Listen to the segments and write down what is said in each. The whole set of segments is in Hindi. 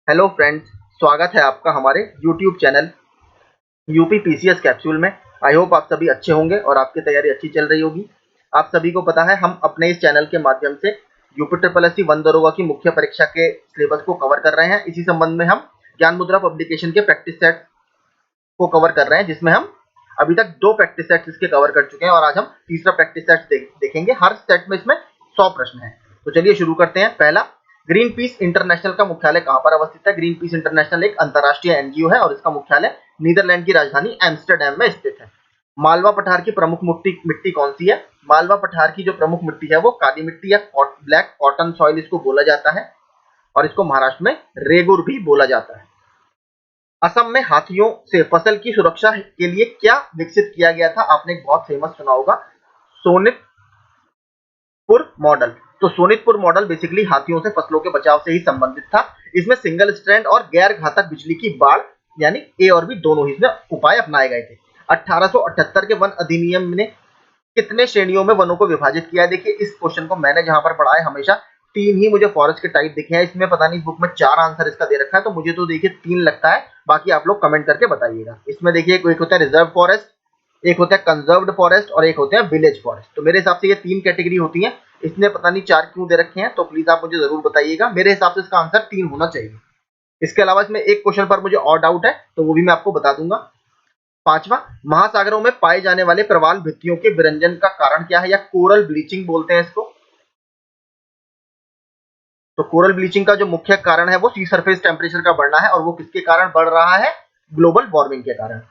हेलो फ्रेंड्स, स्वागत है आपका हमारे YouTube channel UP PCS capsule में। आई होप आप सभी अच्छे होंगे और आपकी तैयारी अच्छी चल रही होगी। आप सभी को पता है हम अपने इस चैनल के माध्यम से यूपी ट्रिपल एससी 1 दरोगा की मुख्य परीक्षा के सिलेबस को कवर कर रहे हैं। इसी संबंध में हम ज्ञान मुद्रा पब्लिकेशन के प्रैक्टिस सेट को कवर कर रहे हैं, जिसमें हम अभी तक 2 प्रैक्टिस सेट्स इसके कवर कर चुके हैं और आज हम तीसरा प्रैक्टिस सेट देखेंगे। हर सेट में इसमें 100 प्रश्न हैं। तो चलिए शुरू करते हैं। पहला, ग्रीन पीस इंटरनेशनल का मुख्यालय कहां पर अवस्थित है? ग्रीन पीस इंटरनेशनल एक अंतरराष्ट्रीय एनजीओ है और इसका मुख्यालय नीदरलैंड की राजधानी एम्स्टरडैम में स्थित है। मालवा पठार की प्रमुख मिट्टी कौन सी है? मालवा पठार की जो प्रमुख मिट्टी है वो काली मिट्टी या ब्लैक कॉटन सॉइल इसको बोला जाता है और इसको महाराष्ट्र में रेगुर भी बोला जाता है। असम में हाथियों से फसल की सुरक्षा के लिए क्या विकसित किया गया था? आपने एक बहुत फेमस सुना होगा, सोनितपुर मॉडल। तो सोनितपुर मॉडल बेसिकली हाथियों से फसलों के बचाव से ही संबंधित था। इसमें सिंगल स्ट्रैंड और गैर घातक बिजली की बाढ़ यानी ए और बी दोनों ही इसमें उपाय अपनाए गए थे। 1878 के वन अधिनियम ने कितने श्रेणियों में वनों को विभाजित किया है? देखिए, इस क्वेश्चन को मैंने जहां पर पढ़ा है हमेशा 3 ही मुझे फॉरेस्ट के टाइप दिखे हैं। इसमें पता नहीं इस बुक में 4 आंसर इसका दे रखा है, तो मुझे तो देखिए 3 लगता है। बाकी आप लोग कमेंट करके बताइएगा। इसमें देखिए एक होता है रिजर्व फॉरेस्ट, एक होता है कंजर्व्ड फॉरेस्ट और एक होता है विलेज फॉरेस्ट। तो मेरे हिसाब से ये 3 कैटेगरी होती है। इसने पता नहीं 4 क्यों दे रखे हैं, तो प्लीज आप मुझे जरूर बताइएगा। मेरे हिसाब से इसका आंसर 3 होना चाहिए। इसके अलावा इसमें एक क्वेश्चन पर मुझे और डाउट है, तो वो भी मैं आपको बता दूंगा। 5वां, महासागरों में पाए जाने वाले प्रवाल भित्तियों के विरंजन का कारण क्या है या कोरल ब्लीचिंग बोलते हैं इसको। तो कोरल ब्लीचिंग का जो मुख्य कारण है वो सी सरफेस टेम्परेचर का बढ़ना है और वो किसके कारण बढ़ रहा है? ग्लोबल वार्मिंग के कारण।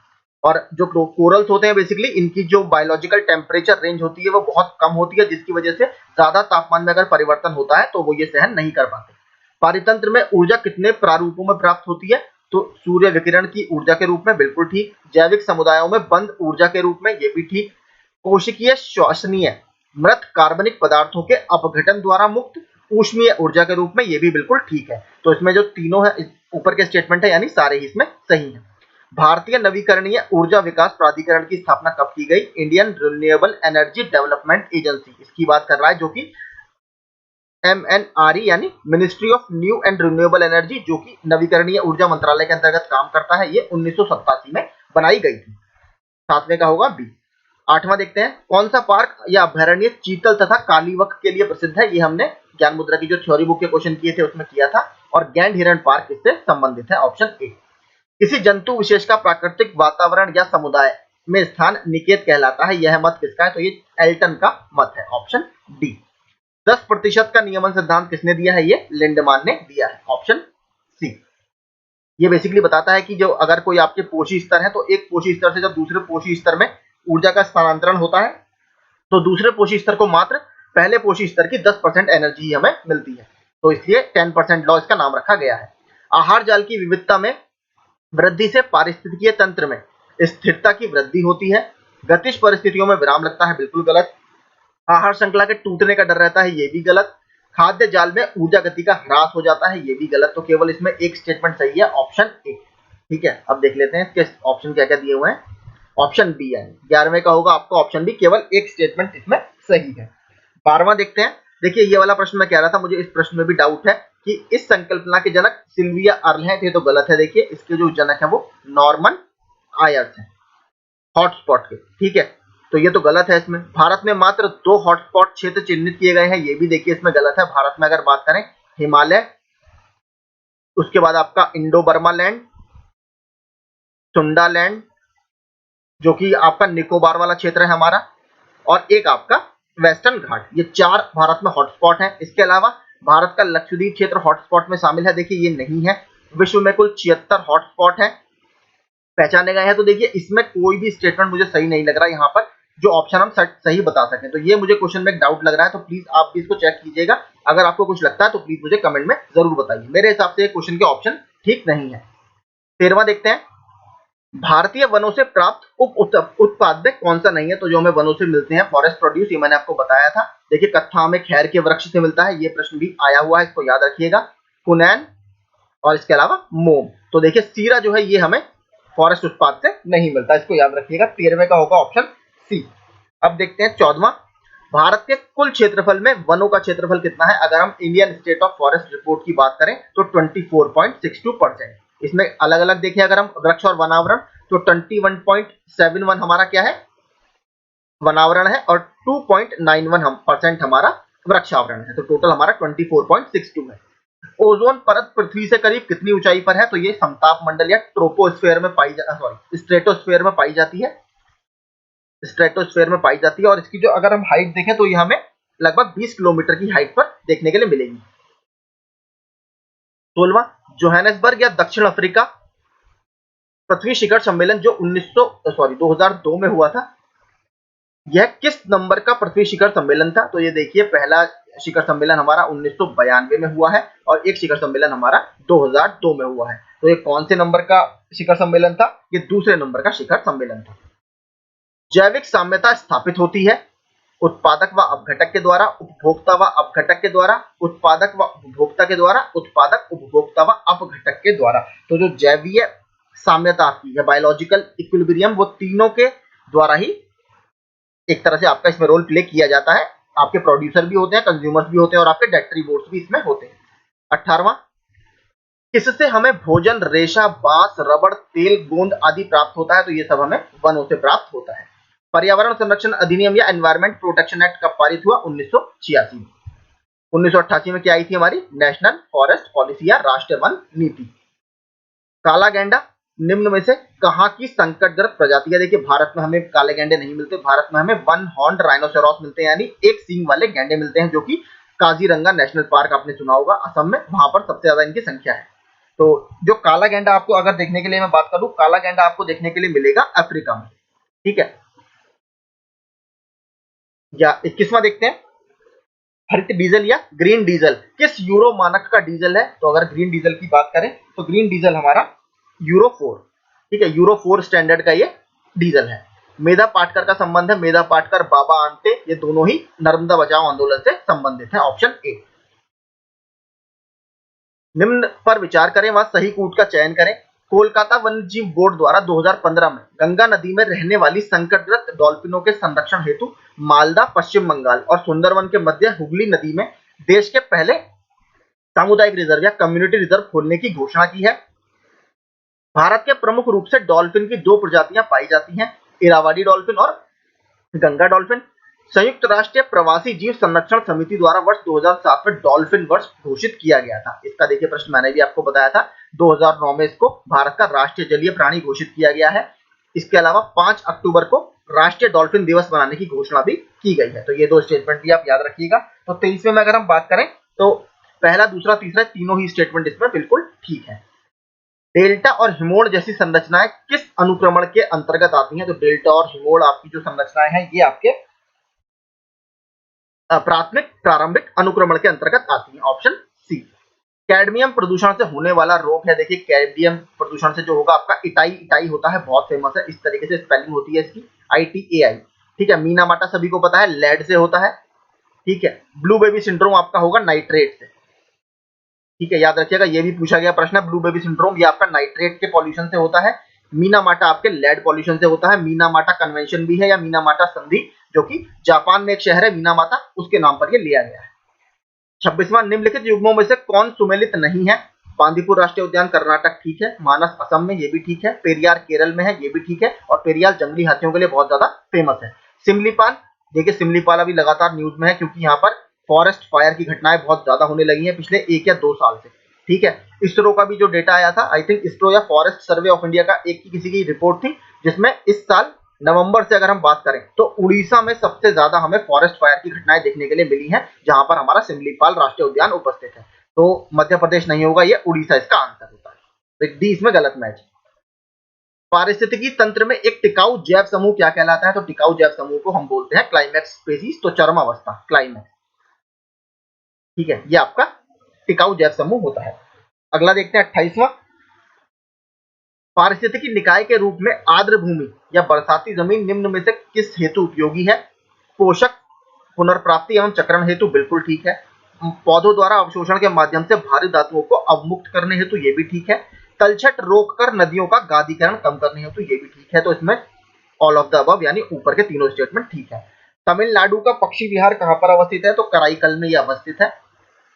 और जो कोरल्स होते हैं बेसिकली इनकी जो बायोलॉजिकल टेम्परेचर रेंज होती है वो बहुत कम होती है, जिसकी वजह से ज्यादा तापमान में अगर परिवर्तन होता है तो वो ये सहन नहीं कर पाते। पारितंत्र में ऊर्जा कितने प्रारूपों में प्राप्त होती है? तो सूर्य विकिरण की ऊर्जा के रूप में, बिल्कुल ठीक। जैविक समुदायों में बंद ऊर्जा के रूप में, ये भी ठीक। कोशिकीय श्वसनीय मृत कार्बनिक पदार्थों के अपघटन द्वारा मुक्त ऊष्मीय ऊर्जा के रूप में, ये भी बिल्कुल ठीक है। तो इसमें जो तीनों है ऊपर के स्टेटमेंट है यानी सारे ही इसमें सही है। भारतीय नवीकरणीय ऊर्जा विकास प्राधिकरण की स्थापना कब की गई? Indian renewable energy development agency इसकी बात कर रहा है, जो कि MNRE यानी ministry of new and renewable energy, जो कि नवीकरणीय ऊर्जा मंत्रालय के अंतर्गत काम करता है। ये 1987 में बनाई गई थी। 7वें का होगा बी। 8वां देखते हैं, कौन सा पार्क या अभयारण्य चीतल तथा कालीवक के लिए प्रसिद्ध है? ये हमने ज्ञान मुद्रा की जो थ्योरी बुक के क्वेश्चन किए थे उसमें किया था। और गैंड हिरण पार्क इससे संबंधित है, ऑप्शन ए। किसी जंतु विशेष का प्राकृतिक वातावरण या समुदाय में स्थान निकेत कहलाता है, यह मत किसका है? तो ये एल्टन का मत है, ऑप्शन डी। 10% का नियमन सिद्धांत किसने दिया है? ये लिंडमान ने दिया है, ऑप्शन सी। ये बेसिकली बताता है कि जो अगर कोई आपके पोषी स्तर है तो एक पोषी स्तर से जब दूसरे पोषी स्तर में ऊर्जा का स्थानांतरण होता है तो दूसरे पोषी स्तर को मात्र पहले पोषी स्तर की 10% एनर्जी हमें मिलती है। तो इसलिए 10% लॉ इसका नाम रखा गया है। आहार जाल की विविधता में वृद्धि से पारिस्थितिकीय तंत्र में स्थिरता की वृद्धि होती है। गतिज परिस्थितियों में विराम लगता है, बिल्कुल गलत। आहार श्रृंखला के टूटने का डर रहता है, ये भी गलत। खाद्य जाल में ऊर्जा गति का ह्रास हो जाता है, ये भी गलत। तो केवल इसमें एक स्टेटमेंट सही है, ऑप्शन ए। ठीक है, अब देख लेते हैं इसके ऑप्शन क्या क्या दिए हुए हैं। ऑप्शन बी यानी 11वें का होगा आपका ऑप्शन बी, केवल एक स्टेटमेंट इसमें सही है। 12वां देखते हैं। देखिए, ये वाला प्रश्न मैं कह रहा था, मुझे इस प्रश्न में भी डाउट है कि इस संकल्पना के जनक सिल्विया अर्ल है। ये तो गलत है। देखिए, इसके जो जनक है वो नॉर्मन आयर्स है, हॉटस्पॉट के। ठीक है, तो ये तो गलत है। इसमें भारत में मात्र 2 हॉटस्पॉट क्षेत्र चिन्हित किए गए हैं, ये भी देखिए इसमें गलत है। भारत में अगर बात करें हिमालय, उसके बाद आपका इंडो बर्मा लैंड, सुंडा लैंड जो कि आपका निकोबार वाला क्षेत्र है हमारा, और एक आपका वेस्टर्न घाट, ये 4 भारत में हॉटस्पॉट हैं। इसके अलावा भारत का लक्षद्वीप क्षेत्र हॉटस्पॉट में शामिल है, देखिए ये नहीं है। विश्व में कुल 76 हॉटस्पॉट है पहचाने गए हैं। तो देखिए इसमें कोई भी स्टेटमेंट मुझे सही नहीं लग रहा है यहाँ पर, जो ऑप्शन हम सही बता सकें। तो ये मुझे क्वेश्चन में एक डाउट लग रहा है, तो प्लीज आप भी इसको चेक कीजिएगा। अगर आपको कुछ लगता है तो प्लीज मुझे कमेंट में जरूर बताइए। मेरे हिसाब से क्वेश्चन के ऑप्शन ठीक नहीं है। 13वां देखते हैं, भारतीय वनों से प्राप्त उत्पाद में कौन सा नहीं है? तो जो हमें वनों से मिलते हैं फॉरेस्ट प्रोड्यूस, ये मैंने आपको बताया था। देखिए, कत्था हमें खैर के वृक्ष से मिलता है, ये प्रश्न भी आया हुआ है, इसको याद रखिएगा। कुनैन और इसके अलावा मोम। तो देखिए सीरा जो है ये हमें फॉरेस्ट उत्पाद से नहीं मिलता, इसको याद रखिएगा। 13वें का होगा ऑप्शन सी। अब देखते हैं 14वां, भारत के कुल क्षेत्रफल में वनों का क्षेत्रफल कितना है? अगर हम Indian state of forest report की बात करें तो 24.62%। इसमें अलग अलग देखें अगर हम वृक्ष और वनावरण तो 21.71 हमारा क्या है? वनावरण है और 2.91% हमारा वृक्षावरण है। तो टोटल हमारा 24.62 है। ओजोन परत पृथ्वी से करीब कितनी ऊंचाई पर है? तो ये समताप मंडल या ट्रोपोस्फेयर में स्ट्रेटोस्फेयर में पाई जाती है। स्ट्रेटोस्फेयर में पाई जाती है और इसकी जो अगर हम हाइट देखें तो ये हमें लगभग 20 किलोमीटर की हाइट पर देखने के लिए मिलेगी। 16वां, जोहानिसबर्ग या दक्षिण अफ्रीका पृथ्वी शिखर सम्मेलन जो 2002 में हुआ था, यह किस नंबर का पृथ्वी शिखर सम्मेलन था? तो ये देखिए पहला शिखर सम्मेलन हमारा 1992 में हुआ है और एक शिखर सम्मेलन हमारा 2002 में हुआ है। तो ये कौन से नंबर का शिखर सम्मेलन था? ये दूसरे नंबर का शिखर सम्मेलन था। जैविक साम्यता स्थापित होती है उत्पादक व अपघटक के द्वारा, उपभोक्ता व अपघटक के द्वारा, उत्पादक व उपभोक्ता के द्वारा, उत्पादक, उपभोक्ता व अपघटक के द्वारा। तो जो जैवीय साम्यता आती है, बायोलॉजिकल इक्विलिब्रियम, वो तीनों के द्वारा ही एक तरह से आपका इसमें रोल प्ले किया जाता है। आपके प्रोड्यूसर भी होते हैं, कंज्यूमर्स भी होते हैं और आपके डिस्ट्रीब्यूटर्स भी इसमें होते हैं। 18वां, किससे हमें भोजन, रेशा, बांस, रबड़, तेल, गोंद आदि प्राप्त होता है? तो ये सब हमें वनों से प्राप्त होता है। पर्यावरण संरक्षण अधिनियम या एनवायरमेंट प्रोटेक्शन एक्ट कब पारित हुआ? 1986 में। 1988 में क्या आई थी हमारी? नेशनल फॉरेस्ट पॉलिसी या राष्ट्रीय वन नीति। काला गैंडा निम्न में से कहाँ की संकटग्रस्त प्रजाति है? देखिए भारत में हमें काले गैंडे नहीं मिलते, भारत में हमें वन हॉर्न्ड राइनोसेरोस मिलते हैं, यानी एक सींग वाले गैंडे मिलते हैं, जो कि काजीरंगा नेशनल पार्क आपने सुना होगा असम में, वहां पर सबसे ज्यादा इनकी संख्या है। तो जो काला गैंडा आपको अगर देखने के लिए मैं बात करूं, काला गैंडा आपको देखने के लिए मिलेगा अफ्रीका में, ठीक है। या 21वां देखते हैं, हरित डीजल या ग्रीन डीजल किस यूरो मानक का डीजल है? तो अगर ग्रीन डीजल की बात करें तो ग्रीन डीजल हमारा यूरो 4, ठीक है, यूरो 4 स्टैंडर्ड का ये डीजल है। मेधा पाटकर का संबंध है, मेधा पाटकर, बाबा आंटे, ये दोनों ही नर्मदा बचाओ आंदोलन से संबंधित है, ऑप्शन ए। निम्न पर विचार करें व सही कूट का चयन करें। कोलकाता वन्यजीव बोर्ड द्वारा 2015 में गंगा नदी में रहने वाली संकटग्रस्त डॉल्फिनों के संरक्षण हेतु मालदा, पश्चिम बंगाल और सुंदरवन के मध्य हुगली नदी में देश के पहले सामुदायिक रिजर्व या कम्युनिटी रिजर्व खोलने की घोषणा की है। भारत के प्रमुख रूप से डॉल्फिन की दो प्रजातियां पाई जाती हैं, इरावदी डॉल्फिन और गंगा डॉल्फिन। संयुक्त राष्ट्र प्रवासी जीव संरक्षण समिति द्वारा वर्ष 2007 में डॉल्फिन वर्ष घोषित किया गया था। इसका देखिए प्रश्न मैंने भी आपको बताया था, 2009 में इसको भारत का राष्ट्रीय जलीय प्राणी घोषित किया गया है। इसके अलावा 5 अक्टूबर को राष्ट्रीय डॉल्फिन दिवस मनाने की घोषणा भी की गई है। तो ये दो स्टेटमेंट भी आप याद रखिएगा। तो 23वें में अगर हम बात करें तो पहला, दूसरा, तीसरा तीनों ही स्टेटमेंट इसमें बिल्कुल ठीक है। डेल्टा और हिमोड़ जैसी संरचनाएं किस अनुक्रमण के अंतर्गत आती हैं? तो डेल्टा और हिमोड़ आपकी जो संरचनाएं हैं ये आपके प्राथमिक प्रारंभिक अनुक्रमण के अंतर्गत आती है, ऑप्शन सी। कैडमियम प्रदूषण से होने वाला रोग है, देखिए कैडमियम प्रदूषण से जो होगा आपका इटाई होता है, बहुत फेमस है, इस तरीके से स्पेलिंग होती है इसकी, ITAI, ठीक है। मीना माटा सभी को पता है लेड से होता है, ठीक है। ब्लू बेबी सिंड्रोम आपका होगा नाइट्रेट से, ठीक है, याद रखिएगा, ये भी पूछा गया प्रश्न है। ब्लू बेबी सिंड्रोम ये आपका नाइट्रेट के पॉल्यूशन से होता है। मीना माटा आपके लेड पॉल्यूशन से होता है। मीना माटा कन्वेंशन भी है या मीना माटा संधि, जो कि जापान में एक शहर है मीना माता, उसके नाम पर ये लिया गया है। 26वां, निम्नलिखित युग्मों में से कौन सुमेलित नहीं है? बांदीपुर राष्ट्रीय उद्यान कर्नाटक ठीक है, मानस असम में, ये भी ठीक है, पेरियार केरल में है, ये भी ठीक है, और पेरियार जंगली हाथियों के लिए बहुत ज्यादा फेमस है। सिमलीपाल, देखिए सिमलीपाल अभी लगातार न्यूज में है क्योंकि यहाँ पर फॉरेस्ट फायर की घटनाएं बहुत ज्यादा होने लगी हैं पिछले 1 या 2 साल से, ठीक है। इसरो का भी जो डेटा आया था, आई थिंक इसरो या फॉरेस्ट सर्वे ऑफ इंडिया का एक की किसी की रिपोर्ट थी, जिसमें इस साल नवंबर से अगर हम बात करें तो उड़ीसा में सबसे ज्यादा हमें फॉरेस्ट फायर की घटनाएं देखने के लिए मिली हैं, जहां पर हमारा सिमलीपाल राष्ट्रीय उद्यान उपस्थित है। तो मध्य प्रदेश नहीं होगा, ये उड़ीसा इसका आंसर होता है। तो डी इसमें गलत मैच। पारिस्थितिकी तंत्र में एक टिकाऊ जैव समूह क्या कहलाता है? तो टिकाऊ जैव समूह को हम बोलते हैं क्लाइमैक्स स्पीसीज, तो चरमावस्था, क्लाइमैक्स, ठीक है, ये आपका टिकाऊ जैव समूह होता है। अगला देखते हैं 28वां, पारिस्थितिकी निकाय के रूप में आर्द्र भूमि या बरसाती जमीन निम्न में से किस हेतु उपयोगी है? पोषक पुनर्प्राप्ति एवं चक्रण हेतु, बिल्कुल ठीक है। पौधों द्वारा अवशोषण के माध्यम से भारी धातुओं को अवमुक्त करने हेतु, ये भी ठीक है। तलछट रोककर नदियों का गादीकरण कम करने हेतु, ये भी ठीक है। तो इसमें ऑल ऑफ द अबव यानी ऊपर के तीनों स्टेटमेंट ठीक है। तमिलनाडु का पक्षी विहार कहां पर अवस्थित है? तो कराईकल में ये अवस्थित है।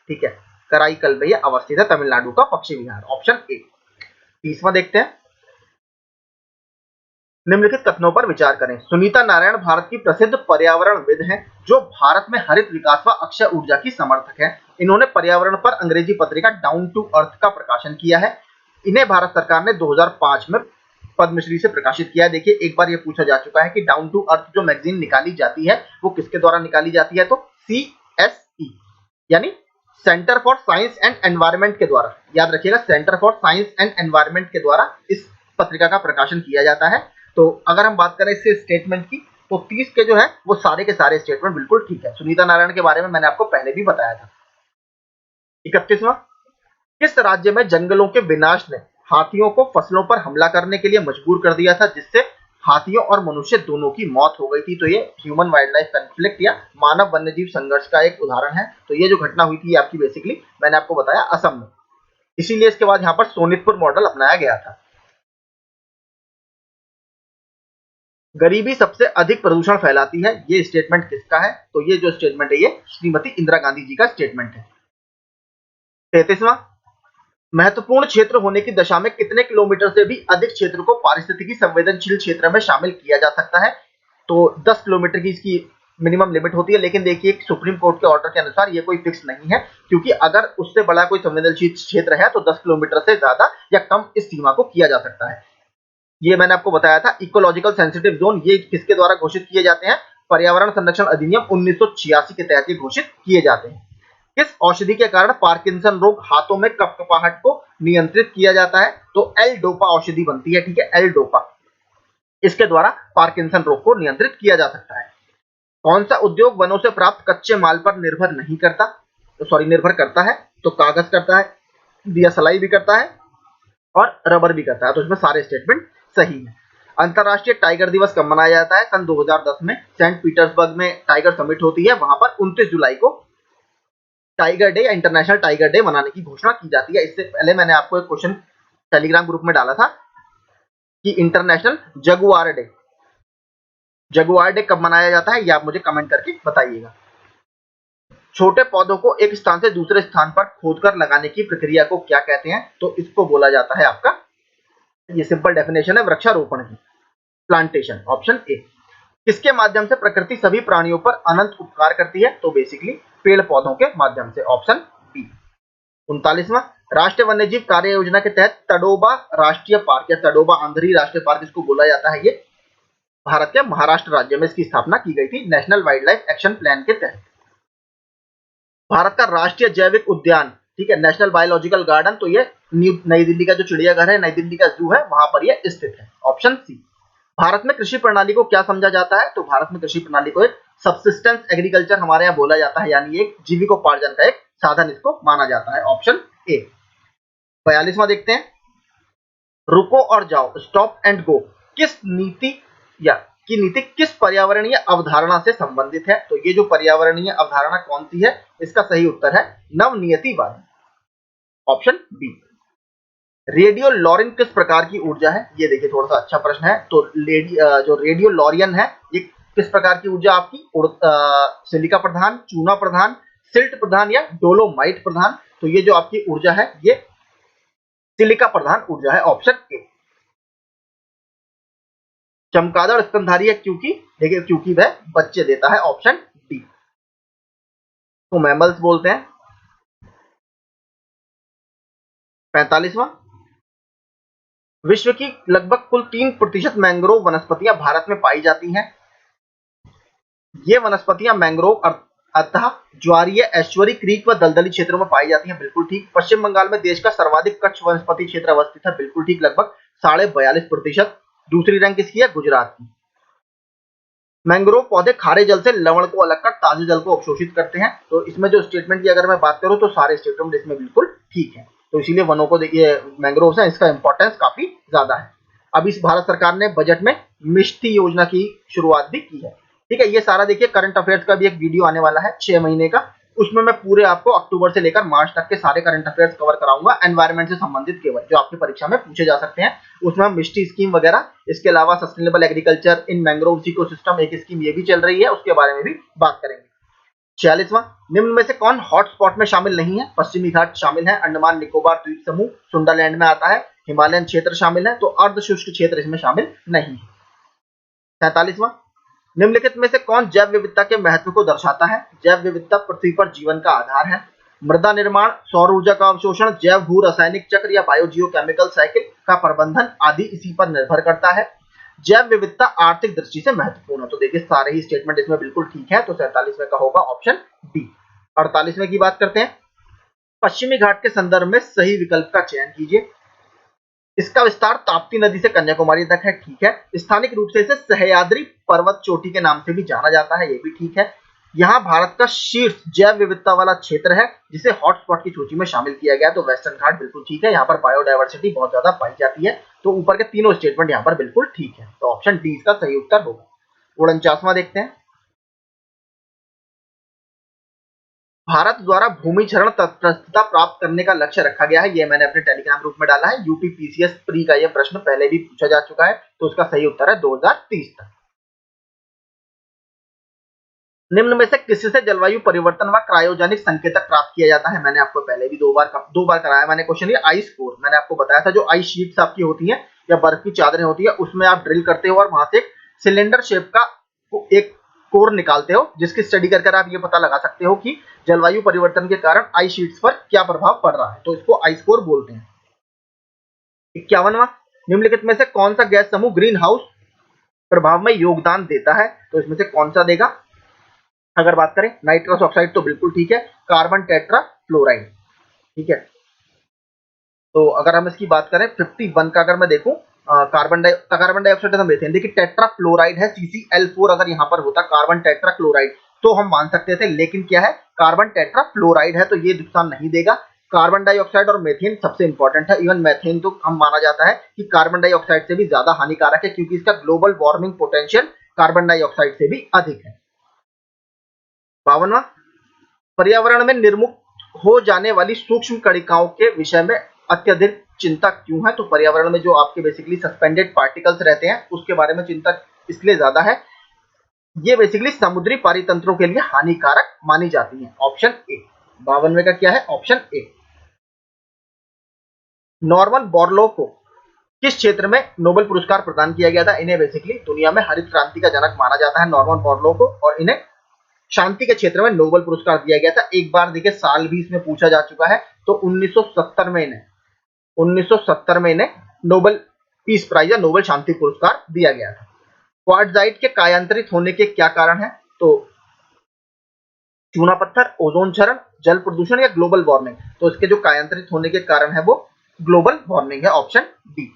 ठीक है, कराईकल में ये अवस्थित है तमिलनाडु का पक्षी विहार, ऑप्शन ए। 30वां देखते हैं, निम्नलिखित कथनों पर विचार करें। सुनीता नारायण भारत की प्रसिद्ध पर्यावरणविद हैं जो भारत में हरित विकास व अक्षय ऊर्जा की समर्थक हैं। इन्होंने पर्यावरण पर अंग्रेजी पत्रिका डाउन टू अर्थ का प्रकाशन किया है। इन्हें भारत सरकार ने 2005 में पद्मश्री से प्रकाशित किया है। देखिए, एक बार ये पूछा जा चुका है कि डाउन टू अर्थ जो मैगजीन निकाली जाती है वो किसके द्वारा निकाली जाती है? तो CSE यानी centre for science and environment के द्वारा, याद रखिएगा, centre for science and environment के द्वारा इस पत्रिका का प्रकाशन किया जाता है। तो अगर हम बात करें इससे स्टेटमेंट की, तो 30 के जो है वो सारे के सारे स्टेटमेंट बिल्कुल ठीक है। सुनीता नारायण के बारे में मैंने आपको पहले भी बताया था। 31वां, किस राज्य में जंगलों के विनाश ने हाथियों को फसलों पर हमला करने के लिए मजबूर कर दिया था, जिससे हाथियों और मनुष्य दोनों की मौत हो गई थी? तो ये ह्यूमन वाइल्ड लाइफ कॉन्फ्लिक्ट या मानव वन्यजीव संघर्ष का एक उदाहरण है। तो ये जो घटना हुई थी आपकी बेसिकली मैंने आपको बताया असम में, इसीलिए इसके बाद यहाँ पर सोनितपुर मॉडल अपनाया गया था। गरीबी सबसे अधिक प्रदूषण फैलाती है, ये स्टेटमेंट किसका है? तो ये जो स्टेटमेंट है ये श्रीमती इंदिरा गांधी जी का स्टेटमेंट है। 33वां, महत्वपूर्ण क्षेत्र होने की दशा में कितने किलोमीटर से भी अधिक क्षेत्र को पारिस्थितिकी संवेदनशील क्षेत्र में शामिल किया जा सकता है? तो 10 किलोमीटर की इसकी मिनिमम लिमिट होती है, लेकिन देखिए सुप्रीम कोर्ट के ऑर्डर के अनुसार ये कोई फिक्स नहीं है, क्योंकि अगर उससे बड़ा कोई संवेदनशील क्षेत्र है तो 10 किलोमीटर से ज्यादा या कम इस सीमा को किया जा सकता है। ये मैंने आपको बताया था। इकोलॉजिकल सेंसिटिव जोन ये किसके द्वारा घोषित किए जाते हैं? पर्यावरण संरक्षण अधिनियम 1986 के तहत ये घोषित किए जाते हैं। किस औषधि के कारण पार्किंसन रोग, हाथों में कपकपाहट को नियंत्रित किया जाता है? तो एल डोपा औषधि बनती है। ठीक है, एल डोपा, इसके द्वारा पार्किंसन रोग को नियंत्रित किया जा सकता है। कौन सा उद्योग वनों से प्राप्त कच्चे माल पर निर्भर नहीं करता? तो सॉरी, निर्भर करता है। तो कागज करता है, दिया सलाई भी करता है और रबर भी करता है। तो इसमें सारे स्टेटमेंट सही है। अंतरराष्ट्रीय टाइगर दिवस कब मनाया जाता है? सन 2010 में सेंट पीटर्सबर्ग में टाइगर समिट होती है, वहां पर 29 जुलाई को टाइगर डे या इंटरनेशनल टाइगर डे मनाने की घोषणा की जाती है। इससे पहले मैंने आपको एक क्वेश्चन टेलीग्राम ग्रुप में डाला था कि इंटरनेशनल जगुआर डे कब मनाया जाता है, ये आप मुझे कमेंट करके बताइएगा। छोटे पौधों को एक स्थान से दूसरे स्थान पर खोदकर लगाने की प्रक्रिया को क्या कहते हैं? तो इसको बोला जाता है आपका, ये सिंपल डेफिनेशन है, वृक्षारोपण की, प्लांटेशन, ऑप्शन ए। किसके माध्यम से प्रकृति सभी प्राणियों पर अनंत उपकार करती है? तो बेसिकली पेड़ पौधों के माध्यम से, ऑप्शन बी। 39वां, राष्ट्रीय वन्यजीव कार्य योजना के तहत तडोबा राष्ट्रीय पार्क या तडोबा आंध्री राष्ट्रीय पार्क इसको बोला जाता है, ये भारत के महाराष्ट्र राज्य में इसकी स्थापना की गई थी national wild life action plan के तहत। भारत का राष्ट्रीय जैविक उद्यान, ठीक है, नेशनल बायोलॉजिकल गार्डन, तो ये नई दिल्ली का जो चिड़ियाघर है, नई दिल्ली का जू है, वहां पर ये स्थित है, ऑप्शन सी। भारत में कृषि प्रणाली को क्या समझा जाता है? तो भारत में कृषि प्रणाली को एक सब्सिस्टेंस एग्रीकल्चर हमारे यहाँ बोला जाता है, यानी एक जीविकोपार्जन का एक साधन इसको माना जाता है, ऑप्शन ए। 42वां देखते हैं, रुको और जाओ, स्टॉप एंड गो, किस नीति या की नीति किस पर्यावरणीय अवधारणा से संबंधित है? तो ये जो पर्यावरणीय अवधारणा कौन सी है? इसका सही उत्तर है नवनियतिवाद, ऑप्शन बी। रेडियो लॉरिन किस प्रकार की ऊर्जा है? ये देखिए थोड़ा सा अच्छा प्रश्न है। तो जो रेडियो लॉरियन है ये किस प्रकार की ऊर्जा आपकी? सिलिका प्रधान, चूना प्रधान, सिल्ट प्रधान या डोलोमाइट प्रधान? तो ये जो आपकी ऊर्जा है ये सिलिका प्रधान ऊर्जा है, ऑप्शन ए। चमगादड़ स्तनधारी है क्योंकि, देखिए क्योंकि वह बच्चे देता है, ऑप्शन डी। तो मैमल्स बोलते हैं। 45वां, विश्व की लगभग कुल 3% मैंग्रोव वनस्पतियां भारत में पाई जाती हैं। ये वनस्पतियां मैंग्रोव अतः ज्वारीय, एस्चुअरी, क्रीक व दलदली क्षेत्रों में पाई जाती हैं, बिल्कुल ठीक। पश्चिम बंगाल में देश का सर्वाधिक कच्छ वनस्पति क्षेत्र अवस्थित है, बिल्कुल ठीक, लगभग 42.5%। दूसरी रैंक किसकी है? गुजरात की। मैंग्रोव पौधे खारे जल से लवण को अलग कर ताजे जल को अवशोषित करते हैं। तो इसमें जो स्टेटमेंट की अगर मैं बात करूं तो सारे स्टेटमेंट इसमें बिल्कुल ठीक है। तो इसीलिए वनों को देखिए मैंग्रोव है, इसका इंपॉर्टेंस काफी ज्यादा है। अब इस भारत सरकार ने बजट में मिष्टी योजना की शुरुआत भी की है। ठीक है, ये सारा देखिए करंट अफेयर्स का भी एक वीडियो आने वाला है 6 महीने का, उसमें मैं पूरे आपको अक्टूबर से लेकर मार्च तक के सारे करंट अफेयर्स कवर कराऊंगा, एनवायरमेंट से संबंधित केवल, जो आपकी परीक्षा में पूछे जा सकते हैं। उसमें हम मिस्टी स्कीम वगैरह, इसके अलावा sustainable agriculture in mangrove ecosystem एक स्कीम ये भी चल रही है, उसके बारे में भी बात करेंगे। 46वां, निम्न में से कौन हॉटस्पॉट में शामिल नहीं है? पश्चिमी घाट शामिल है, अंडमान निकोबार द्वीप समूह सुंडरलैंड में आता है, हिमालयन क्षेत्र शामिल है, तो अर्ध शुष्क क्षेत्र इसमें शामिल नहीं है। 47वां, निम्नलिखित में से कौन जैव विविधता के महत्व को दर्शाता है? जैव विविधता पृथ्वी पर जीवन का आधार है। मृदा निर्माण, सौर ऊर्जा का अवशोषण, जैव भू रासायनिक चक्र या बायोजियोकेमिकल साइकिल का प्रबंधन आदि इसी पर निर्भर करता है। जैव विविधता आर्थिक दृष्टि से महत्वपूर्ण है। तो देखिए सारे ही स्टेटमेंट इसमें बिल्कुल ठीक है, तो 47वें का होगा ऑप्शन डी। 48वें की बात करते हैं। पश्चिमी घाट के संदर्भ में सही विकल्प का चयन कीजिए। इसका विस्तार ताप्ती नदी से कन्याकुमारी तक है, ठीक है। स्थानिक रूप से इसे सह्याद्री पर्वत चोटी के नाम से भी जाना जाता है, ये भी ठीक है। यहाँ भारत का शीर्ष जैव विविधता वाला क्षेत्र है, जिसे हॉटस्पॉट की सूची में शामिल किया गया, तो वेस्टर्न घाट बिल्कुल ठीक है। यहाँ पर बायोडायवर्सिटी बहुत ज्यादा पाई जाती है, तो ऊपर के तीनों स्टेटमेंट यहाँ पर बिल्कुल ठीक है, तो ऑप्शन डी इसका सही उत्तर होगा। 49वां देखते हैं। भारत द्वारा भूमि क्षरण तटस्थता प्राप्त करने का लक्ष्य रखा गया है, ये मैंने अपने टेलीग्राम ग्रुप में डाला है। यूपीपीसीएस प्री का ये प्रश्न पहले भी पूछा जा चुका है, तो उसका सही उत्तर है 2030 तक। निम्न में से किससे जलवायु परिवर्तन व क्रायोजेनिक संकेतक प्राप्त किया जाता है? मैंने आपको पहले भी दो बार कराया मैंने क्वेश्चन। ये आइस कोर मैंने आपको बताया था, जो आइस शीट्स आपकी होती हैं या बर्फ की चादरें होती है, उसमें आप ड्रिल करते हो और वहां से एक सिलेंडर शेप का एक कोर निकालते हो, जिसकी स्टडी कर आप ये पता लगा सकते हो कि जलवायु परिवर्तन के कारण आइस शीट्स पर क्या प्रभाव पड़ रहा है, तो इसको आइस कोर बोलते हैं। 51वां, निम्नलिखित में से कौन सा गैस समूह ग्रीन हाउस प्रभाव में योगदान देता है? तो इसमें से कौन सा देगा? अगर बात करें नाइट्रस ऑक्साइड तो बिल्कुल ठीक है, कार्बन टेट्रा फ्लोराइड, ठीक है। तो अगर हम इसकी बात करें 51 का, अगर मैं देखूं कार्बन डाइऑक्साइड तो मीथेन, देखिए टेट्रा फ्लोराइड है CCl4, अगर यहाँ पर होता कार्बन टेट्रा क्लोराइड तो हम मान सकते थे, लेकिन क्या है कार्बन टेट्रा फ्लोराइड है, तो ये नुकसान नहीं देगा। कार्बन डाइऑक्साइड और मेथेन सबसे इंपॉर्टेंट है, इवन मेथेन तो हम माना जाता है कि कार्बन डाइऑक्साइड से भी ज्यादा हानिकारक है, क्योंकि इसका global warming potential carbon dioxide से भी अधिक है। 52वां, पर्यावरण में निर्मुक्त हो जाने वाली सूक्ष्म कणिकाओं के विषय में अत्यधिक चिंता क्यों है? तो पर्यावरण में जो आपके बेसिकली सस्पेंडेड पार्टिकल्स रहते हैं उसके बारे में चिंता इसलिए ज्यादा है, ये बेसिकली समुद्री पारितंत्रों के लिए हानिकारक मानी जाती है, ऑप्शन ए। 52वें का क्या है? Option A. नॉर्मन बोरलॉग को किस क्षेत्र में नोबेल पुरस्कार प्रदान किया गया था? इन्हें बेसिकली दुनिया में हरित क्रांति का जनक माना जाता है, नॉर्मन बोरलॉग को, और इन्हें शांति के क्षेत्र में नोबेल पुरस्कार दिया गया था। एक बार देखिए साल भी इसमें पूछा जा चुका है, तो 1970 में इन्हें नोबेल पीस प्राइज या नोबेल शांति पुरस्कार दिया गया था। क्वार्टजाइट के कायांतरित होने के क्या कारण है? तो चूना पत्थर, ओजोन क्षरण, जल प्रदूषण या ग्लोबल वार्मिंग? तो इसके जो कायांतरित होने के कारण है वो ग्लोबल वार्मिंग है, ऑप्शन डी।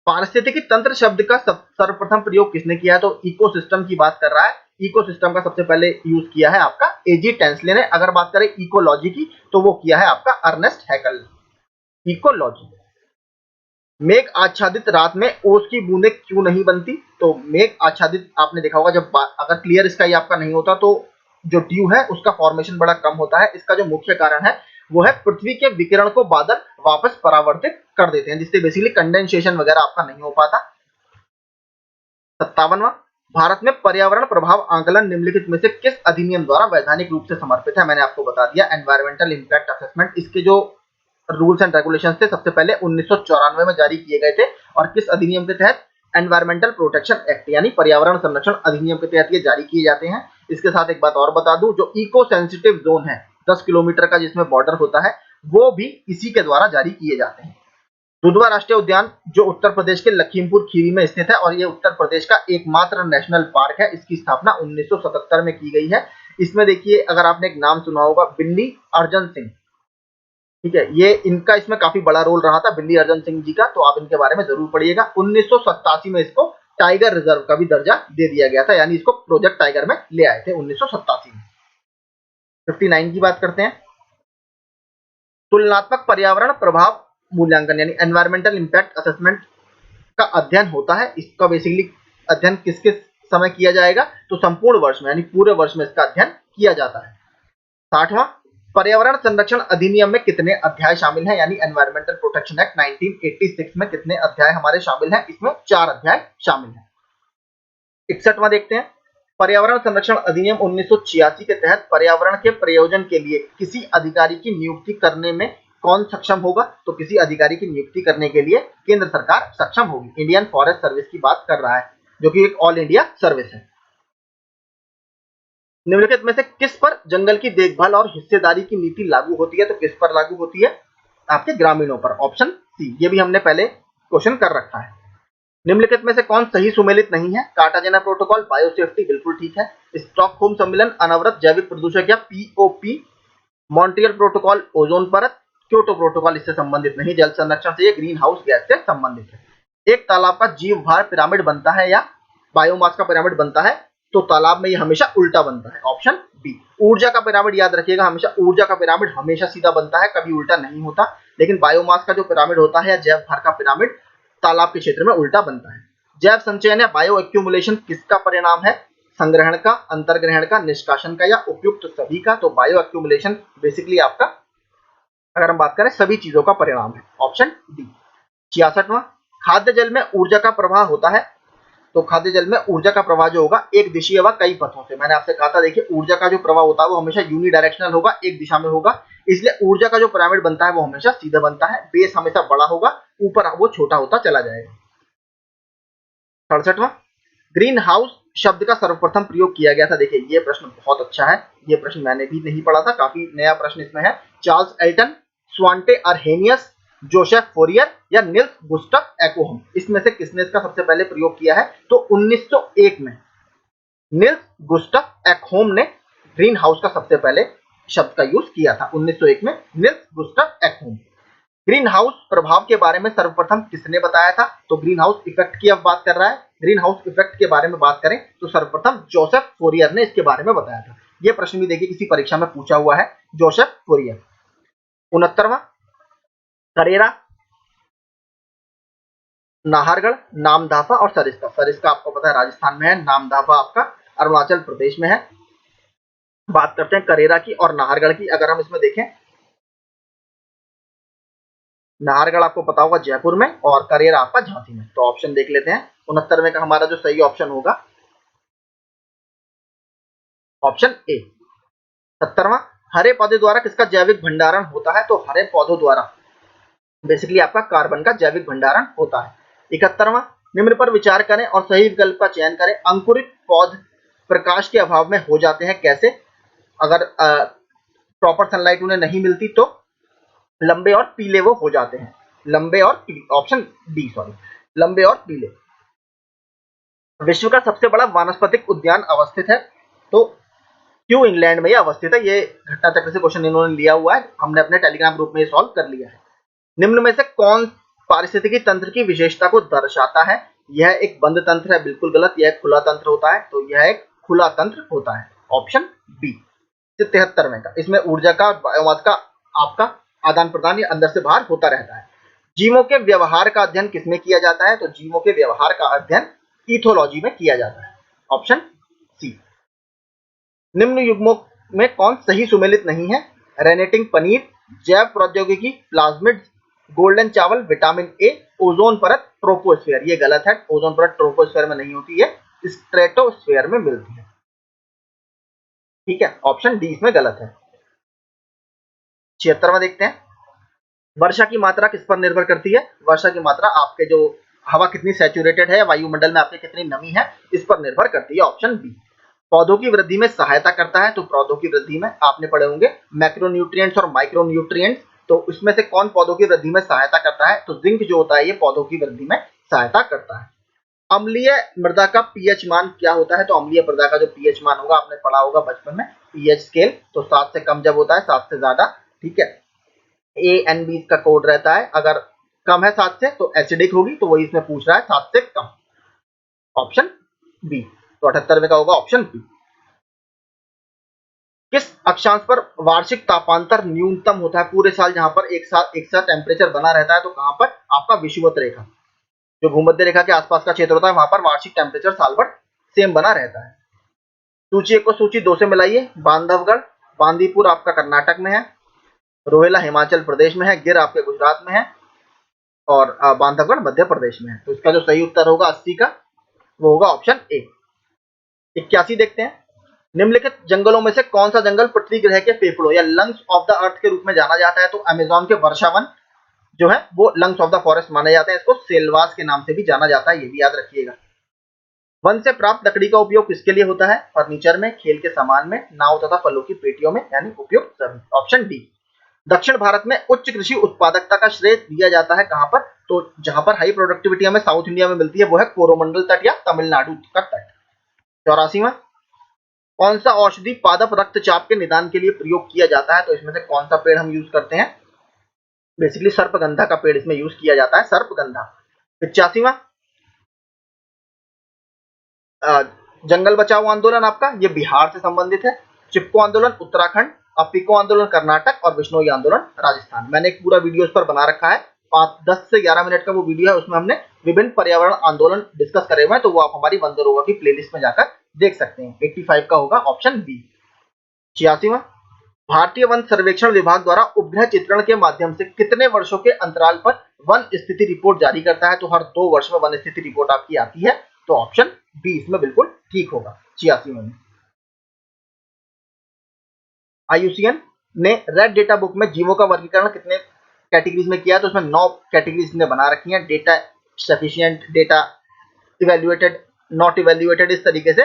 पारिस्थितिकी तंत्र शब्द का सर्वप्रथम प्रयोग किसने किया है? तो इकोसिस्टम की बात कर रहा है। इकोसिस्टम का सबसे पहले यूज किया है आपका एजी टेंसले ने। अगर बात करें इकोलॉजी की तो वो किया है आपका अर्नेस्ट हैकल। इकोलॉजी। मेघ आच्छादित रात में ओस की बूंदें क्यों नहीं बनती? तो मेघ आच्छादित आपने देखा होगा, जब अगर क्लियर स्काई आपका नहीं होता तो जो ड्यू है उसका फॉर्मेशन बड़ा कम होता है। इसका जो मुख्य कारण है वो है पृथ्वी के विकिरण को बादल वापस परावर्तित कर देते हैं, जिससे बेसिकली कंडेंसेशन वगैरह आपका नहीं हो पाता। 57वां, भारत में पर्यावरण प्रभाव आंकलन निम्नलिखित में से किस अधिनियम द्वारा वैधानिक रूप से समर्पित है? मैंने आपको बता दिया, एनवायरमेंटल इंपैक्ट असेसमेंट। इसके जो रूल्स एंड रेगुलेशंस थे सबसे पहले 1994 में जारी किए गए थे, और किस अधिनियम के तहत? एनवायरमेंटल प्रोटेक्शन एक्ट, यानी पर्यावरण संरक्षण अधिनियम के तहत ये जारी किए जाते हैं। इसके साथ एक बात और बता दूं, जो इको सेंसिटिव जोन है 10 किलोमीटर का जिसमें बॉर्डर होता है, वो भी इसी के द्वारा जारी किए जाते हैं। दुधवा राष्ट्रीय उद्यान जो उत्तर प्रदेश के लखीमपुर खीरी में स्थित है, और ये उत्तर प्रदेश का एकमात्र नेशनल पार्क है। इसकी स्थापना 1977 में की गई है। इसमें देखिए अगर आपने एक नाम सुना होगा, बिल्ली अर्जन सिंह, ठीक है, ये इनका इसमें काफी बड़ा रोल रहा था बिल्ली अर्जन सिंह जी का, तो आप इनके बारे में जरूर पढ़िएगा। 1987 में इसको टाइगर रिजर्व का भी दर्जा दे दिया गया था, यानी इसको प्रोजेक्ट टाइगर में ले आए थे 1987 में। 59 की बात करते हैं। तुलनात्मक पर्यावरण प्रभाव मूल्यांकन यानी एनवायरमेंटल इंपैक्ट असेसमेंट का अध्ययन होता है। इसका बेसिकली अध्ययन किस किस समय किया जाएगा? तो संपूर्ण वर्ष में, यानी पूरे वर्ष में इसका अध्ययन किया जाता है। 60वां, पर्यावरण संरक्षण अधिनियम में कितने अध्याय शामिल हैं, यानी एनवायरमेंटल प्रोटेक्शन एक्ट 1986 में कितने अध्याय हमारे शामिल हैं? इसमें 4 अध्याय शामिल हैं। 61वां देखते हैं, पर्यावरण संरक्षण अधिनियम 1986 के तहत पर्यावरण के प्रयोजन के लिए किसी अधिकारी की नियुक्ति करने में कौन सक्षम होगा? तो किसी अधिकारी की नियुक्ति करने के लिए केंद्र सरकार सक्षम होगी। इंडियन फॉरेस्ट सर्विस की बात कर रहा है, जो कि एक ऑल इंडिया सर्विस है। निम्नलिखित में से किस पर जंगल की देखभाल और हिस्सेदारी की नीति लागू होती है? तो किस पर लागू होती है? आपके ग्रामीणों पर। ऑप्शन सी, ये भी हमने पहले क्वेश्चन कर रखा है। निम्नलिखित में से कौन सही सुमेलित नहीं है? कार्टाजेना प्रोटोकॉल, बायोसेफ्टी बिल्कुल ठीक है। स्टॉकहोम सम्मेलन, अनवरत जैविक प्रदूषक या पीओपी, मॉन्ट्रियल प्रोटोकॉल, ओजोन परत, क्योटो प्रोटोकॉल इससे संबंधित नहीं, जल संरक्षण से, ये ग्रीन हाउस गैस से संबंधित है। एक तालाब का जीव भार पिरामिड बनता है या बायोमास का पिरामिड बनता है? तो तालाब में ये हमेशा उल्टा बनता है। Option B. ऊर्जा का पिरामिड याद रखिएगा, हमेशा ऊर्जा का पिरामिड हमेशा सीधा बनता है, कभी उल्टा नहीं होता। लेकिन बायोमास का जो पिरामिड होता है या जैव भार का पिरामिड तालाब के क्षेत्र में उल्टा बनता है। जैव संचयन या बायो एक्यूमुलेशन किसका परिणाम है? संग्रहण का, अंतर्ग्रहण का, निष्कासन का या उपयुक्त सभी का? तो बायो एक्यूमुलेशन बेसिकली आपका, अगर हम बात करें, सभी चीजों का परिणाम है। Option D. 66वां, खाद्य जल में ऊर्जा का प्रवाह होता है। तो खाद्य जल में ऊर्जा का प्रवाह जो होगा एक दिशीय व कई पथों से। मैंने आपसे कहा था, देखिए ऊर्जा का जो प्रवाह होता है वो हमेशा यूनिडायरेक्शनल होगा, एक दिशा में होगा, इसलिए ऊर्जा का जो पिरामिड बनता है वो हमेशा सीधा बनता है। बेस हमेशा बड़ा होगा, ऊपर वो छोटा होता चला जाएगा। 67वां, ग्रीन हाउस शब्द का सर्वप्रथम प्रयोग किया गया था। देखिए ये प्रश्न बहुत अच्छा है, ये प्रश्न मैंने भी नहीं पढ़ा था, काफी नया प्रश्न इसमें है। चार्ल्स एल्टन, स्वांटे अर्हेनियस, जोसेफ फोरियर या निल्स गुस्टफ एकोहम, इसमें से किसने इसका सबसे पहले प्रयोग किया है? तो 1901 में निल्स गुस्टफ एकोहम ने ग्रीन हाउस का सबसे पहले शब्द का यूज किया था। 1901 में निल्स गुस्टफ एकोहम। ग्रीन हाउस प्रभाव के बारे में सर्वप्रथम किसने बताया था? तो ग्रीन हाउस इफेक्ट की अब बात कर रहा है। ग्रीन हाउस इफेक्ट के बारे में बात करें तो सर्वप्रथम जोसेफ फोरियर ने इसके बारे में बताया था। यह प्रश्न भी देखिए किसी परीक्षा में पूछा हुआ है, जोसेफ फोरियर। 69वां, करेरा, नाहरगढ़, नामदाफा और सरिस्का। सरिस्का आपको पता है राजस्थान में है, नामदाफा आपका अरुणाचल प्रदेश में है। बात करते हैं करेरा की और नाहरगढ़ की। अगर हम इसमें देखें, नाहरगढ़ आपको पता होगा जयपुर में और करेरा आपका झांसी में। तो ऑप्शन देख लेते हैं। 69वें का हमारा जो सही ऑप्शन होगा ऑप्शन ए। 70वां, हरे पौधे द्वारा किसका जैविक भंडारण होता है? तो हरे पौधों द्वारा बेसिकली आपका कार्बन का जैविक भंडारण होता है। 71वां, निम्न पर विचार करें और सही विकल्प का चयन करें। अंकुरित पौध प्रकाश के अभाव में हो जाते हैं कैसे? अगर प्रॉपर सनलाइट उन्हें नहीं मिलती तो लंबे और पीले वो हो जाते हैं। लंबे और पीले, ऑप्शन डी, सॉरी, लंबे और पीले। विश्व का सबसे बड़ा वानस्पतिक उद्यान अवस्थित है? तो क्यों इंग्लैंड में ये अवस्थित है? ये घटना चक्र से क्वेश्चन इन्होंने लिया हुआ है, हमने अपने टेलीग्राम ग्रुप में सॉल्व कर लिया है। निम्न में से कौन पारिस्थितिकी तंत्र की विशेषता को दर्शाता है? यह एक बंद तंत्र है, बिल्कुल गलत, यह एक खुला तंत्र होता है। तो यह एक खुला तंत्र होता है। Option B. 73वें का, इसमें ऊर्जा का, बायोमास का आपका आदान प्रदान या अंदर से बाहर होता रहता है। जीवों के व्यवहार का अध्ययन किसमें किया जाता है? तो जीवों के व्यवहार का अध्ययन इथोलॉजी में किया जाता है। Option C. निम्न युग्मों में कौन सही सुमेलित नहीं है? रेनेटिंग पनीर, जैव प्रौद्योगिकी, प्लाज्मिड्स, गोल्डन चावल, विटामिन ए, ओजोन परत, ट्रोपोस्फेयर। ये गलत है, ओजोन परत ट्रोपोस्फेयर में नहीं होती है, स्ट्रेटोस्फेयर में मिलती है। ठीक है, ऑप्शन डी इसमें गलत है। 76वां देखते हैं, वर्षा की मात्रा किस पर निर्भर करती है? वर्षा की मात्रा आपके जो हवा कितनी सैचुरेटेड है, वायुमंडल में आपके कितनी नमी है, इस पर निर्भर करती है। Option B. पौधों की वृद्धि में सहायता करता है? तो पौधों की वृद्धि में आपने पढ़े होंगे मैक्रोन्यूट्रिएंट्स और माइक्रोन्यूट्रिएंट्स। तो इसमें से कौन पौधों की वृद्धि में सहायता करता है? तो जिंक जो होता है ये पौधों की वृद्धि में सहायता करता है। अम्लीय मृदा का पीएच मान क्या होता है? तो अम्लीय मृदा का जो पीएच मान होगा, आपने पढ़ा होगा बचपन में पीएच स्केल, तो 7 से कम जब होता है, 7 से ज्यादा, ठीक है, ANB का कोड रहता है। अगर कम है 7 से तो एसिडिक होगी, तो वही इसमें पूछ रहा है 7 से कम। Option B. तो 78वें का होगा ऑप्शन बी। किस अक्षांश पर वार्षिक तापांतर न्यूनतम होता है पूरे साल, जहां पर एक सा टेम्परेचर बना रहता है? तो कहां पर? आपका विषुवत रेखा, जो भूमध्य रेखा के आसपास का क्षेत्र होता है, वहां पर वार्षिक टेम्परेचर साल भर सेम बना रहता है। सूची 1 को सूची 2 से मिलाइए। बांधवगढ़, बांदीपुर आपका कर्नाटक में है, रोहिला हिमाचल प्रदेश में है, गिर आपके गुजरात में है और बांधवगढ़ मध्य प्रदेश में है। तो इसका जो सही उत्तर होगा 80 का वो होगा ऑप्शन ए। 81 देखते हैं, निम्नलिखित जंगलों में से कौन सा जंगल पृथ्वी ग्रह के फेफड़ों या लंग्स ऑफ द अर्थ के रूप में जाना जाता है? तो अमेज़न के वर्षावन जो है वो लंग्स ऑफ द फॉरेस्ट माने जाते हैं, इसको सेलवास के नाम से भी जाना जाता है, ये भी याद रखिएगा। वन से प्राप्त लकड़ी का उपयोग किसके लिए होता है? फर्नीचर में, खेल के सामान में, नाव तथा फलों की पेटियों में, यानी उपयुक्त सभी। Option D. दक्षिण भारत में उच्च कृषि उत्पादकता का श्रेय दिया जाता है कहां पर? तो जहां पर हाई प्रोडक्टिविटी हमें साउथ इंडिया में मिलती है वो है कोरोमंडल तट या तमिलनाडु का तट। 84वां, कौन सा औषधि पादप रक्तचाप के निदान के लिए प्रयोग किया जाता है? तो इसमें से कौन सा पेड़ हम यूज करते हैं? बेसिकली सर्पगंधा का पेड़ इसमें यूज किया जाता है, सर्पगंधा। 85वां, जंगल बचाओ आंदोलन आपका ये बिहार से संबंधित है, चिपको आंदोलन उत्तराखंड, अपिको आंदोलन कर्नाटक और बिश्नोई आंदोलन राजस्थान। मैंने एक पूरा वीडियो इस पर बना रखा है, 10 से 11 मिनट का वो वीडियो है, उसमें हमने विभिन्न पर्यावरण आंदोलन डिस्कस करे हुए हैं, तो वो आप हमारी वन दरोगा की प्लेलिस्ट में जाकर देख सकते हैं। 85 का होगा ऑप्शन बी। 86वां, भारतीय वन सर्वेक्षण विभाग द्वारा उपग्रह चित्रण के माध्यम से कितने वर्षों के अंतराल पर वन स्थिति रिपोर्ट जारी करता है? तो हर 2 वर्ष में वन स्थिति रिपोर्ट आपकी आती है, तो ऑप्शन बी इसमें बिल्कुल ठीक होगा। 86 में आईयूसीएन ने रेड डेटा बुक में जीवों का वर्गीकरण कितने कैटेगरीज में किया है? तो उसमें 9 कैटेगरीज ने बना रखी हैं, data sufficient, data evaluated, not evaluated, इस तरीके से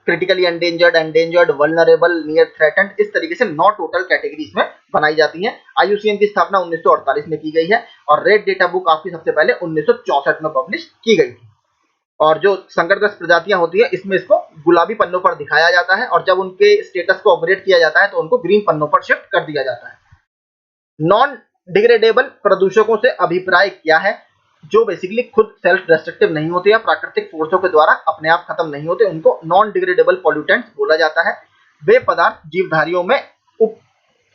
critically endangered, endangered, vulnerable, near threatened, इस तरीके से 9 टोटल कैटेगरीज में बनाई जाती हैं। आईयूसीएन की स्थापना 1948 में की गई है और रेड डेटा बुक आपकी सबसे पहले 1964 में पब्लिश की गई थी। और जो संकटग्रस्त प्रजातियां होती है इसमें इसको गुलाबी पन्नों पर दिखाया जाता है और जब उनके स्टेटस को अपग्रेड किया जाता है तो उनको ग्रीन पन्नों पर शिफ्ट कर दिया जाता है। नॉन डिग्रेडेबल प्रदूषकों से अभिप्राय क्या है? जो बेसिकली खुद सेल्फ डिस्ट्रक्टिव नहीं होते या प्राकृतिक फोर्सों के द्वारा अपने आप खत्म नहीं होते, उनको नॉन डिग्रेडेबल पॉल्यूटेंट्स बोला जाता है। वे पदार्थ जीवधारियों में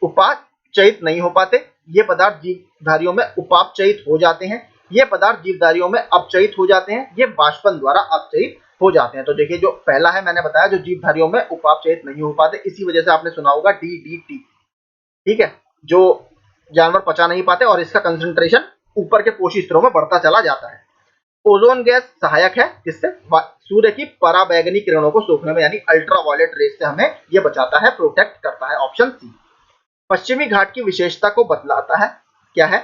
उपापचयित नहीं हो पाते, ये पदार्थ जीवधारियों में उपापचयित हो जाते हैं, ये पदार्थ जीवधारियों में अपचयित हो जाते हैं, ये वाष्पन द्वारा अपचयित हो जाते हैं। तो देखिए जो पहला है मैंने बताया जो जीवधारियों में उपापचयित नहीं हो पाते, इसी वजह से आपने सुना होगा DDT, ठीक है, जो जानवर पचा नहीं पाते और इसका कंसंट्रेशन ऊपर के पोषी स्तरों में बढ़ता चला जाता है। ओजोन गैस सहायक है किससे? सूर्य की पराबैंगनी किरणों को सोखने में, यानी अल्ट्रावायलेट रेस से हमें यह बचाता है, प्रोटेक्ट करता है। Option C. पश्चिमी घाट की विशेषता को बतलाता है, क्या है?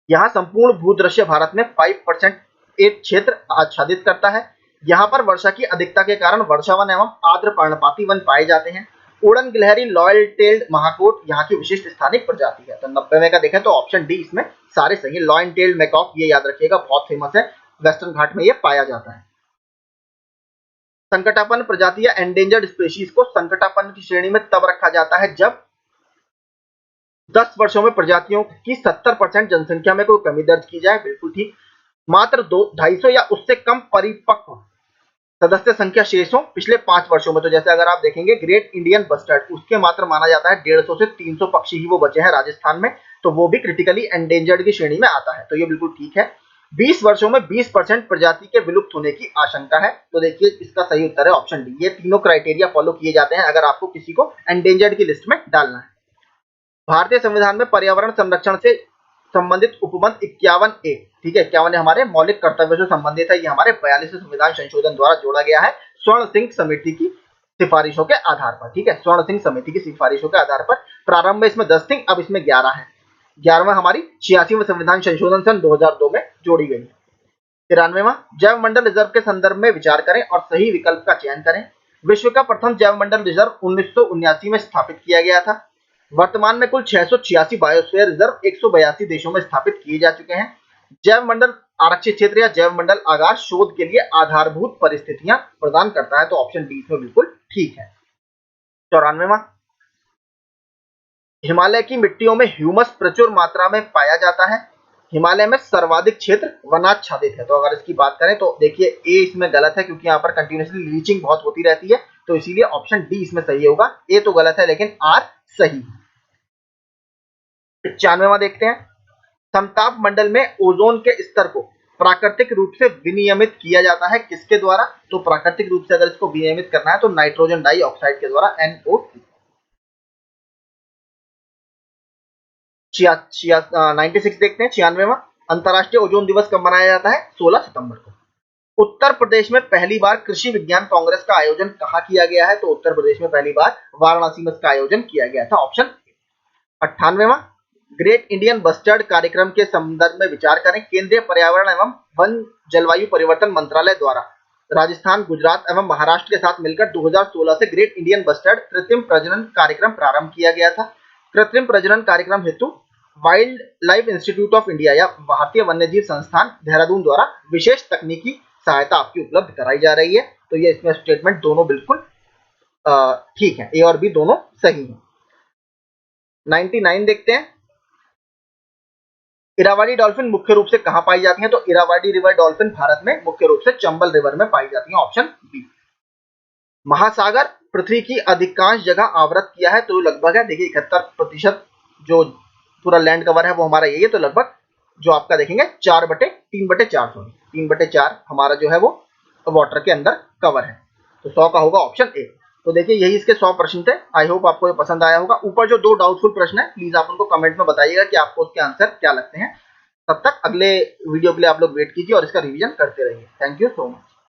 यहाँ संपूर्ण भूदृश्य भारत में 5% एक क्षेत्र आच्छादित करता है। यहाँ पर वर्षा की अधिकता के कारण वर्षावन एवं आर्द्र पर्णपाती वन पाए जाते हैं। उड़न गिलहरी लॉयल टेल्ड महाकोट यहाँ की विशिष्ट स्थानिक प्रजाति है। तो 90वें का देखें तो ऑप्शन डी इसमें सारे सही है। लॉयल टेल्ड मैकॉक ये याद रखिएगा, बहुत फेमस है, वेस्टर्न घाट में ये पाया जाता है। संकटापन्न प्रजाति या एंडेंजर्ड स्पीशीज को संकटापन्न की श्रेणी में तब रखा जाता है जब 10 वर्षों में प्रजातियों की 70% जनसंख्या में कोई कमी दर्ज की जाए। बिल्कुल ठीक। मात्र 250 या उससे कम परिपक्व सदस्य संख्या शेष हो पिछले 5 वर्षों में। तो जैसे अगर आप देखेंगे ग्रेट इंडियन बस्टर्ड, उसके मात्र माना जाता है 150 से 300 पक्षी ही वो बचे हैं राजस्थान में, तो वो भी क्रिटिकली एंडेंजर्ड की श्रेणी में आता है। तो ये बिल्कुल ठीक है। 20 वर्षों में 20% प्रजाति के विलुप्त होने की आशंका है। तो देखिए इसका सही उत्तर है ऑप्शन डी। ये तीनों क्राइटेरिया फॉलो किए जाते हैं अगर आपको किसी को एंडेंजर्ड की लिस्ट में डालना है। भारतीय संविधान में पर्यावरण संरक्षण से संबंधित उपबंध 51A, ठीक है, 51 हमारे मौलिक कर्तव्यों से संबंधित है। ये हमारे 42वें संविधान संशोधन द्वारा जोड़ा गया है स्वर्ण सिंह समिति की सिफारिशों के आधार पर, ठीक है, स्वर्ण सिंह समिति की सिफारिशों के आधार पर। प्रारंभ में इसमें 10 थी, अब इसमें 11 है। 11वां हमारी 86वें संविधान संशोधन सन 2002 में जोड़ी गई है। 93वां, जैव मंडल रिजर्व के संदर्भ में विचार करें और सही विकल्प का चयन करें। विश्व का प्रथम जैव मंडल रिजर्व 1979 में स्थापित किया गया था। वर्तमान में कुल 686 बायोस्फीयर रिजर्व 182 देशों में स्थापित किए जा चुके हैं। जैव मंडल आरक्षित क्षेत्र या जैव मंडल आगार शोध के लिए आधारभूत परिस्थितियां प्रदान करता है। तो ऑप्शन डी इसमें बिल्कुल ठीक है। 94वां, हिमालय की मिट्टियों में ह्यूमस प्रचुर मात्रा में पाया जाता है। हिमालय में सर्वाधिक क्षेत्र वनाच्छादित है। तो अगर इसकी बात करें तो देखिए ए इसमें गलत है क्योंकि यहाँ पर कंटिन्यूसली लीचिंग बहुत होती रहती है, तो इसीलिए ऑप्शन डी इसमें सही होगा। ए तो गलत है लेकिन आर सही है। 95वां देखते हैं, समताप मंडल में ओजोन के स्तर को प्राकृतिक रूप से विनियमित किया जाता है किसके द्वारा? तो प्राकृतिक रूप से अगर इसको विनियमित करना है तो नाइट्रोजन डाइऑक्साइड के द्वारा NO2। 96 देखते हैं, 96वां। अंतर्राष्ट्रीय ओजोन दिवस कब मनाया जाता है? 16 सितंबर को। उत्तर प्रदेश में पहली बार कृषि विज्ञान कांग्रेस का आयोजन कहाँ किया गया है? तो उत्तर प्रदेश में पहली बार वाराणसी में इसका आयोजन किया गया था, ऑप्शन। 98वां, ग्रेट इंडियन बस्टर्ड कार्यक्रम के संदर्भ में विचार करें। केंद्रीय पर्यावरण एवं वन जलवायु परिवर्तन मंत्रालय द्वारा राजस्थान, गुजरात एवं महाराष्ट्र के साथ मिलकर 2016 से ग्रेट इंडियन बस्टर्ड कृत्रिम प्रजनन कार्यक्रम प्रारंभ किया गया था। कृत्रिम प्रजनन कार्यक्रम हेतु wild life institute of India या भारतीय वन्यजीव संस्थान देहरादून द्वारा विशेष तकनीकी सहायता आपकी उपलब्ध कराई जा रही है। तो ये इसमें स्टेटमेंट दोनों बिल्कुल ठीक है, ए और बी दोनों सही है। 99 देखते हैं, इरावदी डॉल्फिन मुख्य रूप से कहां पाई जाती है? तो इरावदी रिवर डॉल्फिन भारत में मुख्य रूप से चंबल रिवर में पाई जाती है, ऑप्शन बी। महासागर पृथ्वी की अधिकांश जगह आवृत किया है, तो लगभग है, देखिए 71% जो पूरा लैंड कवर है वो हमारा यही है। तो लगभग जो आपका देखेंगे 3/4 3/4 हमारा जो है वो वाटर के अंदर कवर है। तो 100 का होगा ऑप्शन ए। तो देखिए यही इसके 100 प्रश्न थे। आई होप आपको ये पसंद आया होगा। ऊपर जो 2 डाउटफुल प्रश्न है प्लीज आप उनको कमेंट में बताइएगा कि आपको उसके आंसर क्या लगते हैं। तब तक अगले वीडियो के लिए आप लोग वेट कीजिए और इसका रिवीजन करते रहिए। Thank you so much.